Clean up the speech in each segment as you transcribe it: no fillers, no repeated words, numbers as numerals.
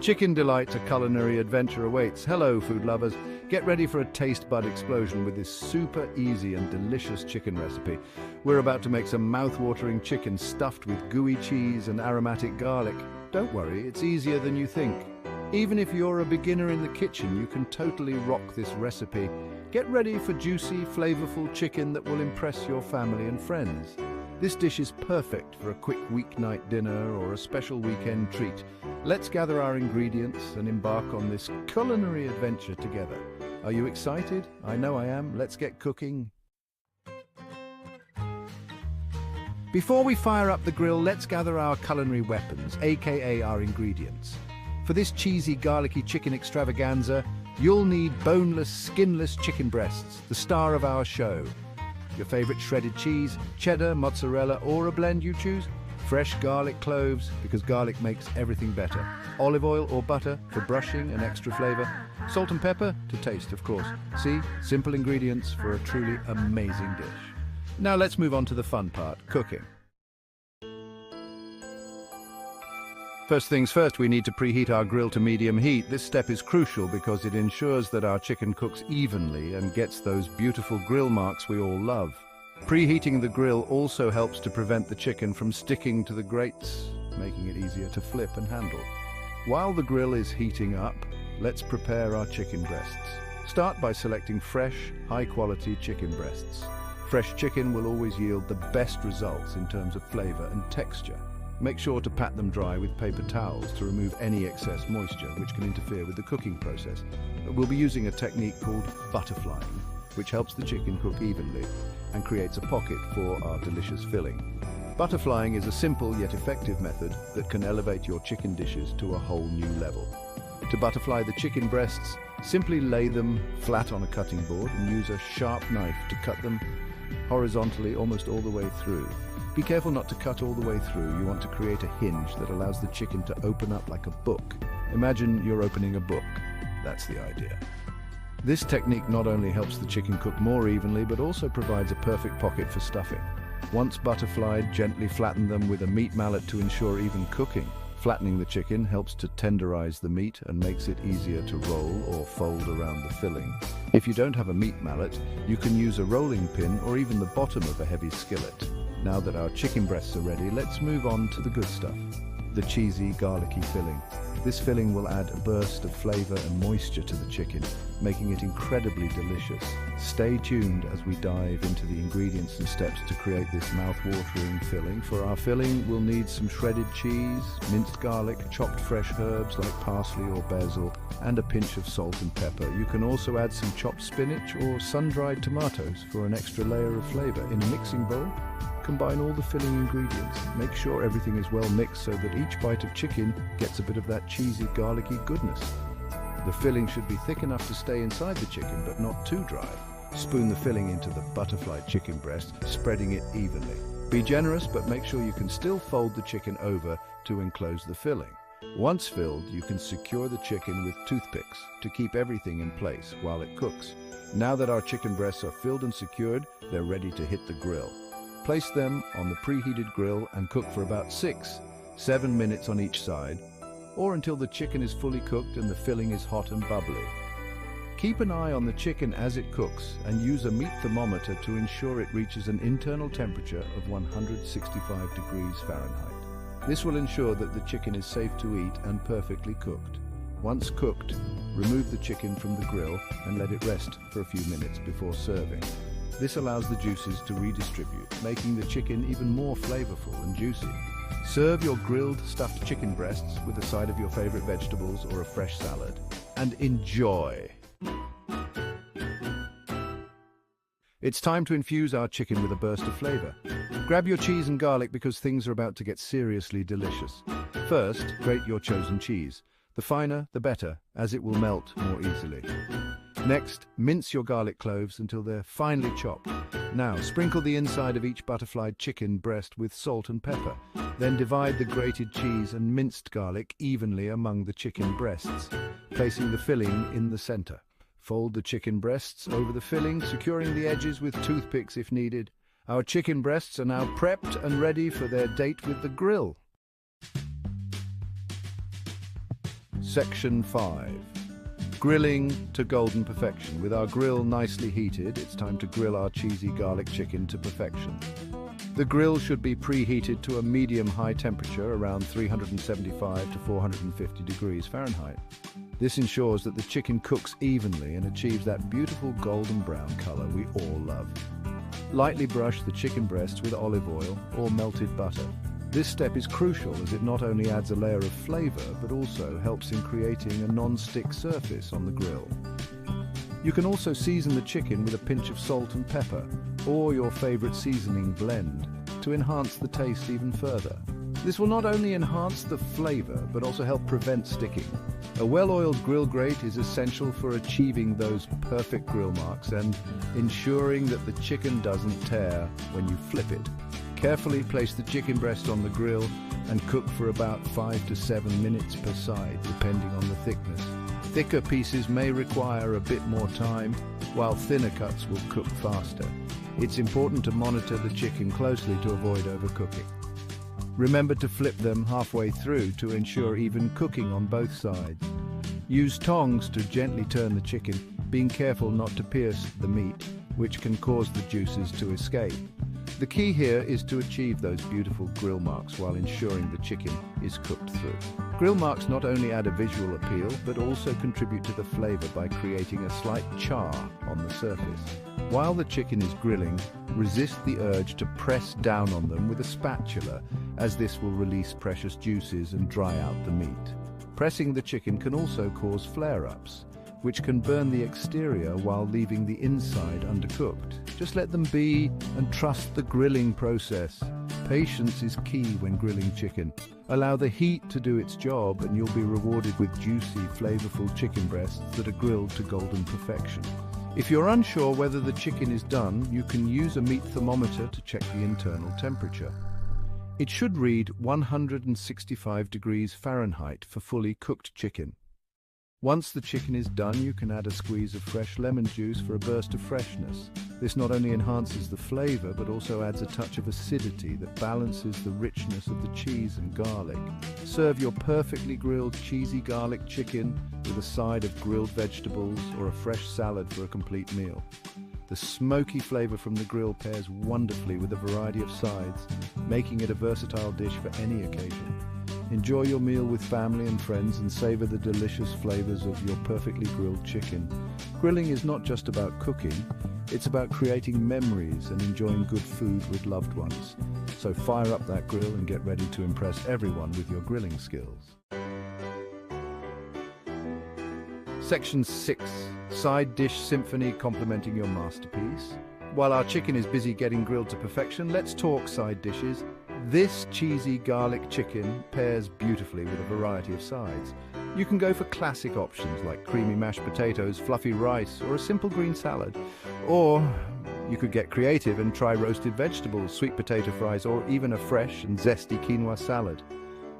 Chicken delight, a culinary adventure awaits. Hello, food lovers. Get ready for a taste bud explosion with this super easy and delicious chicken recipe. We're about to make some mouth-watering chicken stuffed with gooey cheese and aromatic garlic. Don't worry, it's easier than you think. Even if you're a beginner in the kitchen, you can totally rock this recipe. Get ready for juicy, flavorful chicken that will impress your family and friends. This dish is perfect for a quick weeknight dinner or a special weekend treat. Let's gather our ingredients and embark on this culinary adventure together. Are you excited? I know I am. Let's get cooking. Before we fire up the grill, let's gather our culinary weapons, aka our ingredients. For this cheesy, garlicky chicken extravaganza, you'll need boneless, skinless chicken breasts, the star of our show. Your favorite shredded cheese, cheddar, mozzarella, or a blend you choose. Fresh garlic cloves, because garlic makes everything better. Olive oil or butter for brushing and extra flavor. Salt and pepper to taste, of course. See, simple ingredients for a truly amazing dish. Now let's move on to the fun part, cooking. First things first, we need to preheat our grill to medium heat. This step is crucial because it ensures that our chicken cooks evenly and gets those beautiful grill marks we all love. Preheating the grill also helps to prevent the chicken from sticking to the grates, making it easier to flip and handle. While the grill is heating up, let's prepare our chicken breasts. Start by selecting fresh, high-quality chicken breasts. Fresh chicken will always yield the best results in terms of flavor and texture. Make sure to pat them dry with paper towels to remove any excess moisture which can interfere with the cooking process. We'll be using a technique called butterflying, which helps the chicken cook evenly and creates a pocket for our delicious filling. Butterflying is a simple yet effective method that can elevate your chicken dishes to a whole new level. To butterfly the chicken breasts, simply lay them flat on a cutting board and use a sharp knife to cut them horizontally almost all the way through. Be careful not to cut all the way through. You want to create a hinge that allows the chicken to open up like a book. Imagine you're opening a book. That's the idea. This technique not only helps the chicken cook more evenly, but also provides a perfect pocket for stuffing. Once butterflied, gently flatten them with a meat mallet to ensure even cooking. Flattening the chicken helps to tenderize the meat and makes it easier to roll or fold around the filling. If you don't have a meat mallet, you can use a rolling pin or even the bottom of a heavy skillet. Now that our chicken breasts are ready, let's move on to the good stuff, the cheesy, garlicky filling. This filling will add a burst of flavor and moisture to the chicken, making it incredibly delicious. Stay tuned as we dive into the ingredients and steps to create this mouth-watering filling. For our filling, we'll need some shredded cheese, minced garlic, chopped fresh herbs like parsley or basil, and a pinch of salt and pepper. You can also add some chopped spinach or sun-dried tomatoes for an extra layer of flavor. In a mixing bowl, combine all the filling ingredients. Make sure everything is well mixed so that each bite of chicken gets a bit of that cheesy, garlicky goodness. The filling should be thick enough to stay inside the chicken, but not too dry. Spoon the filling into the butterfly chicken breast, spreading it evenly. Be generous, but make sure you can still fold the chicken over to enclose the filling. Once filled, you can secure the chicken with toothpicks to keep everything in place while it cooks. Now that our chicken breasts are filled and secured, they're ready to hit the grill. Place them on the preheated grill and cook for about 6-7 minutes on each side, or until the chicken is fully cooked and the filling is hot and bubbly. Keep an eye on the chicken as it cooks and use a meat thermometer to ensure it reaches an internal temperature of 165 degrees Fahrenheit. This will ensure that the chicken is safe to eat and perfectly cooked. Once cooked, remove the chicken from the grill and let it rest for a few minutes before serving. This allows the juices to redistribute, making the chicken even more flavorful and juicy. Serve your grilled stuffed chicken breasts with a side of your favorite vegetables or a fresh salad. And enjoy! It's time to infuse our chicken with a burst of flavor. Grab your cheese and garlic because things are about to get seriously delicious. First, grate your chosen cheese. The finer, the better, as it will melt more easily. Next, mince your garlic cloves until they're finely chopped. Now, sprinkle the inside of each butterflied chicken breast with salt and pepper. Then divide the grated cheese and minced garlic evenly among the chicken breasts, placing the filling in the center. Fold the chicken breasts over the filling, securing the edges with toothpicks if needed. Our chicken breasts are now prepped and ready for their date with the grill. Section 5. Grilling to golden perfection. With our grill nicely heated, it's time to grill our cheesy garlic chicken to perfection. The grill should be preheated to a medium-high temperature around 375 to 450 degrees Fahrenheit. This ensures that the chicken cooks evenly and achieves that beautiful golden brown color we all love. Lightly brush the chicken breasts with olive oil or melted butter. This step is crucial as it not only adds a layer of flavor but also helps in creating a non-stick surface on the grill. You can also season the chicken with a pinch of salt and pepper or your favorite seasoning blend to enhance the taste even further. This will not only enhance the flavor but also help prevent sticking. A well-oiled grill grate is essential for achieving those perfect grill marks and ensuring that the chicken doesn't tear when you flip it. Carefully place the chicken breast on the grill and cook for about 5 to 7 minutes per side, depending on the thickness. Thicker pieces may require a bit more time, while thinner cuts will cook faster. It's important to monitor the chicken closely to avoid overcooking. Remember to flip them halfway through to ensure even cooking on both sides. Use tongs to gently turn the chicken, being careful not to pierce the meat, which can cause the juices to escape. The key here is to achieve those beautiful grill marks while ensuring the chicken is cooked through. Grill marks not only add a visual appeal, but also contribute to the flavor by creating a slight char on the surface. While the chicken is grilling, resist the urge to press down on them with a spatula, as this will release precious juices and dry out the meat. Pressing the chicken can also cause flare-ups, which can burn the exterior while leaving the inside undercooked. Just let them be and trust the grilling process. Patience is key when grilling chicken. Allow the heat to do its job and you'll be rewarded with juicy, flavorful chicken breasts that are grilled to golden perfection. If you're unsure whether the chicken is done, you can use a meat thermometer to check the internal temperature. It should read 165 degrees Fahrenheit for fully cooked chicken. Once the chicken is done, you can add a squeeze of fresh lemon juice for a burst of freshness. This not only enhances the flavor, but also adds a touch of acidity that balances the richness of the cheese and garlic. Serve your perfectly grilled cheesy garlic chicken with a side of grilled vegetables or a fresh salad for a complete meal. The smoky flavor from the grill pairs wonderfully with a variety of sides, making it a versatile dish for any occasion. Enjoy your meal with family and friends and savor the delicious flavors of your perfectly grilled chicken. Grilling is not just about cooking, it's about creating memories and enjoying good food with loved ones. So fire up that grill and get ready to impress everyone with your grilling skills. Section 6. Side dish symphony complementing your masterpiece. While our chicken is busy getting grilled to perfection, let's talk side dishes. This cheesy garlic chicken pairs beautifully with a variety of sides. You can go for classic options like creamy mashed potatoes, fluffy rice, or a simple green salad. Or you could get creative and try roasted vegetables, sweet potato fries, or even a fresh and zesty quinoa salad.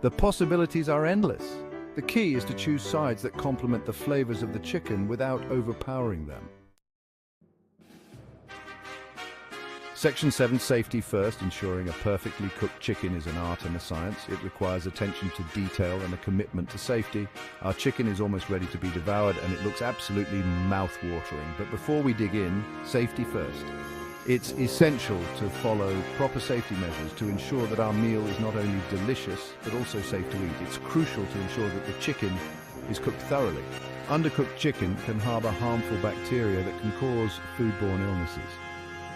The possibilities are endless. The key is to choose sides that complement the flavors of the chicken without overpowering them. Section 7, safety first. Ensuring a perfectly cooked chicken is an art and a science. It requires attention to detail and a commitment to safety. Our chicken is almost ready to be devoured and it looks absolutely mouth-watering. But before we dig in, safety first. It's essential to follow proper safety measures to ensure that our meal is not only delicious, but also safe to eat. It's crucial to ensure that the chicken is cooked thoroughly. Undercooked chicken can harbor harmful bacteria that can cause foodborne illnesses.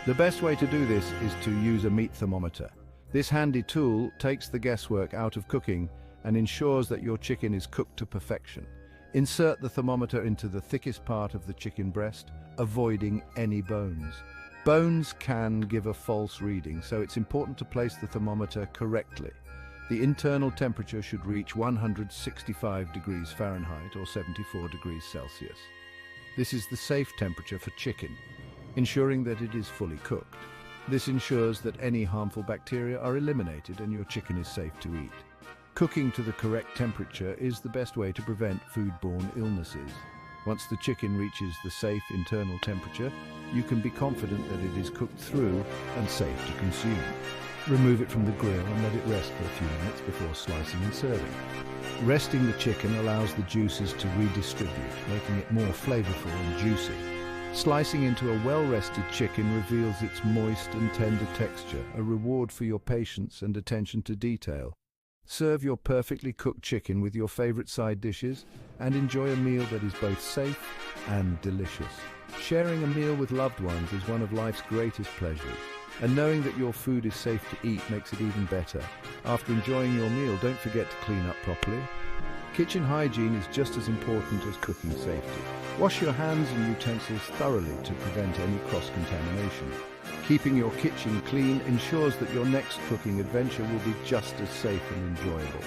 The best way to do this is to use a meat thermometer. This handy tool takes the guesswork out of cooking and ensures that your chicken is cooked to perfection. Insert the thermometer into the thickest part of the chicken breast, avoiding any bones. Bones can give a false reading, so it's important to place the thermometer correctly. The internal temperature should reach 165 degrees Fahrenheit or 74 degrees Celsius. This is the safe temperature for chicken, ensuring that it is fully cooked. This ensures that any harmful bacteria are eliminated and your chicken is safe to eat. Cooking to the correct temperature is the best way to prevent foodborne illnesses. Once the chicken reaches the safe internal temperature, you can be confident that it is cooked through and safe to consume. Remove it from the grill and let it rest for a few minutes before slicing and serving. Resting the chicken allows the juices to redistribute, making it more flavorful and juicy. Slicing into a well-rested chicken reveals its moist and tender texture, a reward for your patience and attention to detail. Serve your perfectly cooked chicken with your favorite side dishes and enjoy a meal that is both safe and delicious. Sharing a meal with loved ones is one of life's greatest pleasures, and knowing that your food is safe to eat makes it even better. After enjoying your meal, don't forget to clean up properly. Kitchen hygiene is just as important as cooking safety. Wash your hands and utensils thoroughly to prevent any cross-contamination. Keeping your kitchen clean ensures that your next cooking adventure will be just as safe and enjoyable.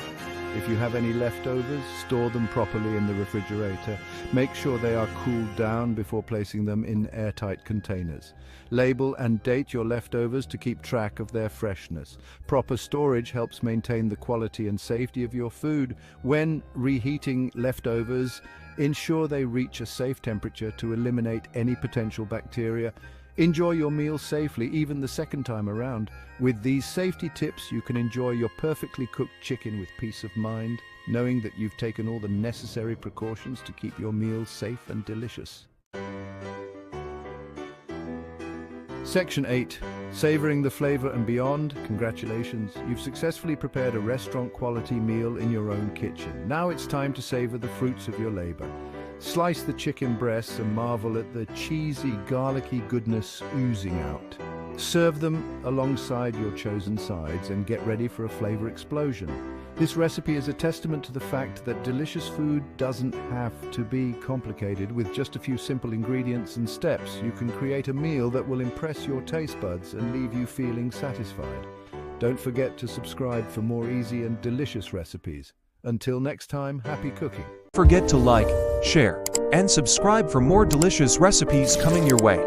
If you have any leftovers, store them properly in the refrigerator. Make sure they are cooled down before placing them in airtight containers. Label and date your leftovers to keep track of their freshness. Proper storage helps maintain the quality and safety of your food. When reheating leftovers, ensure they reach a safe temperature to eliminate any potential bacteria. Enjoy your meal safely, even the second time around. With these safety tips, you can enjoy your perfectly cooked chicken with peace of mind, knowing that you've taken all the necessary precautions to keep your meal safe and delicious. Section 8. Savoring the flavor and beyond. Congratulations, you've successfully prepared a restaurant-quality meal in your own kitchen. Now it's time to savor the fruits of your labor. Slice the chicken breasts and marvel at the cheesy, garlicky goodness oozing out. Serve them alongside your chosen sides and get ready for a flavor explosion. This recipe is a testament to the fact that delicious food doesn't have to be complicated. With just a few simple ingredients and steps, you can create a meal that will impress your taste buds and leave you feeling satisfied. Don't forget to subscribe for more easy and delicious recipes. Until next time, happy cooking. Forget to like, share, and subscribe for more delicious recipes coming your way.